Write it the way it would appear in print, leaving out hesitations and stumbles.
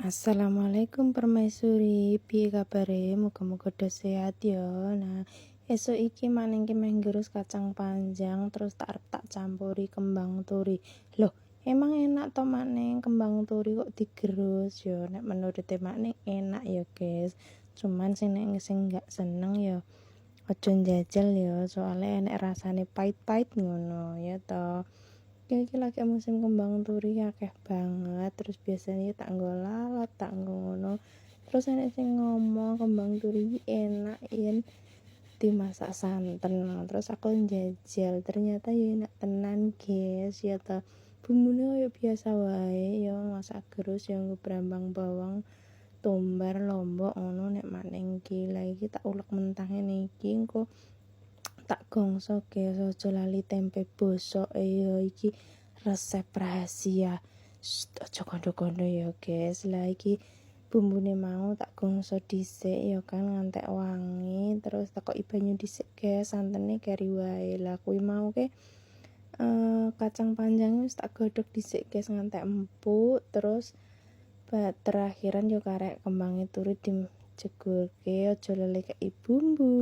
Assalamualaikum permaisuri, piye kabare? Muga-muga do sehat ya. Nah, esuk iki manengke meh nggerus kacang panjang terus tak campuri kembang turi. Loh, emang enak to maneng kembang turi kok digerus ya? Nek menurut maneng enak ya, guys. Cuman sing gak seneng ya aja njajal ya, soalnya enek rasane pait-pait ngono ya to. Iki lagi musim kembang turi akeh banget, terus biasanya tak nggo lalat, tak nggo ngono. Terus enek sing ngomong kembang turi iki enak yen dimasak santen. Terus aku njajal, ternyata ya enak tenan, guys. Ya ta, bumbune koyo biasa wae ya, masak gerus ya nggo brambang bawang, tumbar, lombok ngono. Nek maneng iki lagi tak ulek mentah ngene iki engko tak gongso, guys. Aja lali tempe bosok ya, iki resep rahasia. Aja kondo-kondo ya, guys. Lah iki bumbune mau tak gongso dhisik ya kan ngantek wangi, terus takoki banyu dhisik, guys. Santene keri wae. Lah kuwi mau ke kacang panjang wis tak godhog dhisik, guys, ngantek empuk. Terus terakhiran yo karek kembange turi dijegurke, aja lali kei bumbu.